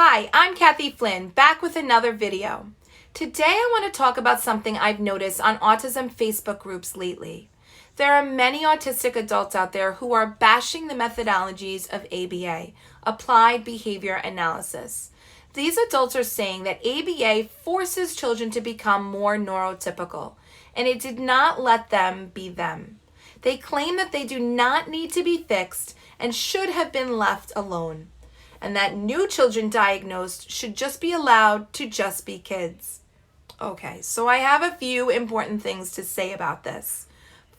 Hi, I'm Kathy Flynn, back with another video. Today I want to talk about something I've noticed on autism Facebook groups lately. There are many autistic adults out there who are bashing the methodologies of ABA, Applied Behavior Analysis. These adults are saying that ABA forces children to become more neurotypical, and it did not let them be them. They claim that they do not need to be fixed and should have been left alone, and that new children diagnosed should just be allowed to just be kids. Okay, so I have a few important things to say about this.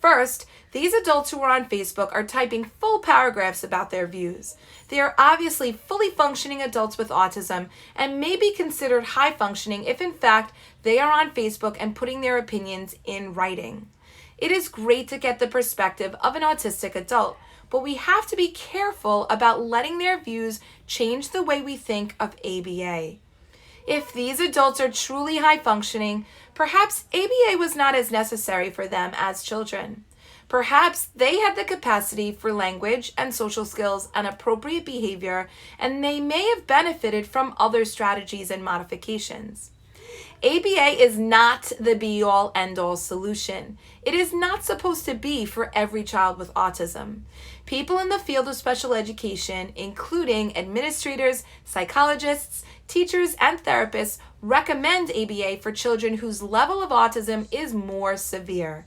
First, these adults who are on Facebook are typing full paragraphs about their views. They are obviously fully functioning adults with autism and may be considered high functioning if in fact they are on Facebook and putting their opinions in writing. It is great to get the perspective of an autistic adult, but we have to be careful about letting their views change the way we think of ABA. If these adults are truly high functioning, perhaps ABA was not as necessary for them as children. Perhaps they had the capacity for language and social skills and appropriate behavior, and they may have benefited from other strategies and modifications. ABA is not the be-all, end-all solution. It is not supposed to be for every child with autism. People in the field of special education, including administrators, psychologists, teachers, and therapists, recommend ABA for children whose level of autism is more severe.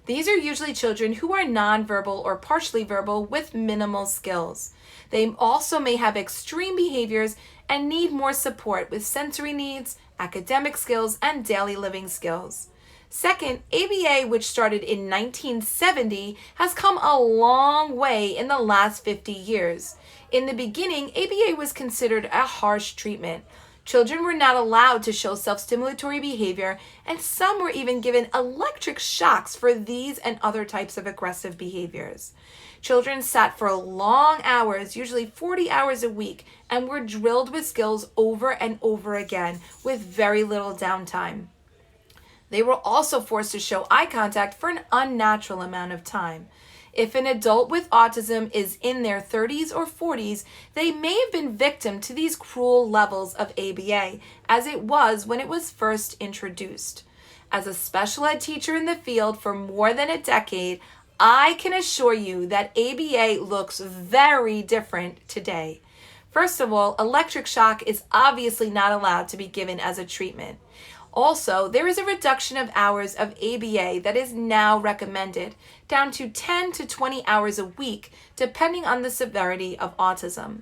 These are usually children who are nonverbal or partially verbal with minimal skills. They also may have extreme behaviors and need more support with sensory needs, academic skills, and daily living skills. Second, ABA, which started in 1970, has come a long way in the last 50 years. In the beginning, ABA was considered a harsh treatment. Children were not allowed to show self-stimulatory behavior, and some were even given electric shocks for these and other types of aggressive behaviors. Children sat for long hours, usually 40 hours a week, and were drilled with skills over and over again with very little downtime. They were also forced to show eye contact for an unnatural amount of time. If an adult with autism is in their 30s or 40s, they may have been victim to these cruel levels of ABA, as it was when it was first introduced. As a special ed teacher in the field for more than a decade, I can assure you that ABA looks very different today. First of all, electric shock is obviously not allowed to be given as a treatment. Also, there is a reduction of hours of ABA that is now recommended, down to 10 to 20 hours a week, depending on the severity of autism.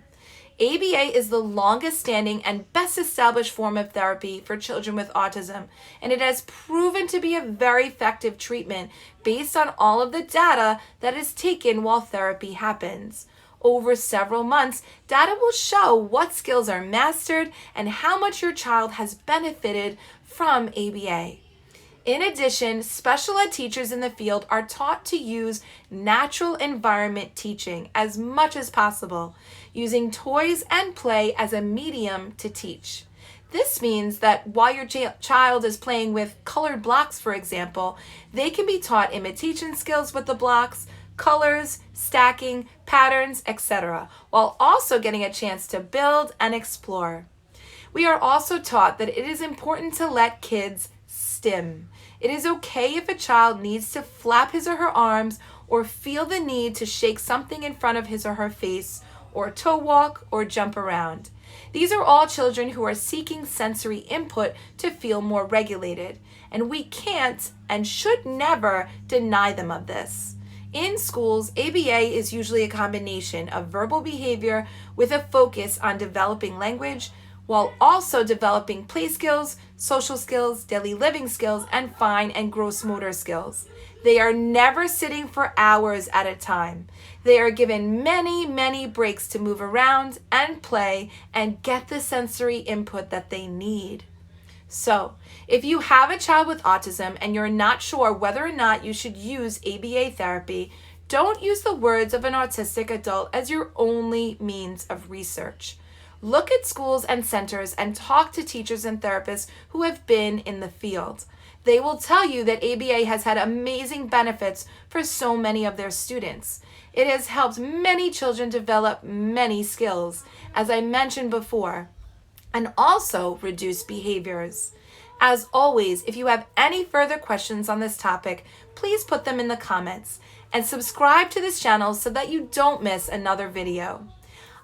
ABA is the longest standing and best established form of therapy for children with autism, and it has proven to be a very effective treatment based on all of the data that is taken while therapy happens. Over several months, data will show what skills are mastered and how much your child has benefited from ABA. In addition, special ed teachers in the field are taught to use natural environment teaching as much as possible, using toys and play as a medium to teach. This means that while your child is playing with colored blocks, for example, they can be taught imitation skills with the blocks, colors, stacking, patterns, etc., while also getting a chance to build and explore. We are also taught that it is important to let kids stim. It is okay if a child needs to flap his or her arms or feel the need to shake something in front of his or her face, or toe walk or jump around. These are all children who are seeking sensory input to feel more regulated, and we can't and should never deny them of this. In schools, ABA is usually a combination of verbal behavior with a focus on developing language, while also developing play skills, social skills, daily living skills, and fine and gross motor skills. They are never sitting for hours at a time. They are given many breaks to move around and play and get the sensory input that they need. So, if you have a child with autism and you're not sure whether or not you should use ABA therapy, don't use the words of an autistic adult as your only means of research. Look at schools and centers and talk to teachers and therapists who have been in the field. They will tell you that ABA has had amazing benefits for so many of their students. It has helped many children develop many skills. As I mentioned before, and also reduce behaviors. As always, if you have any further questions on this topic, please put them in the comments and subscribe to this channel so that you don't miss another video.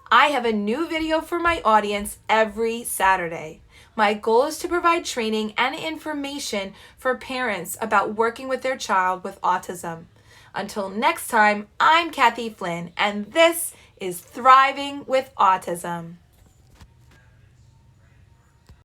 I have a new video for my audience every Saturday. My goal is to provide training and information for parents about working with their child with autism. Until next time, I'm Kathy Flynn, and this is Thriving with Autism.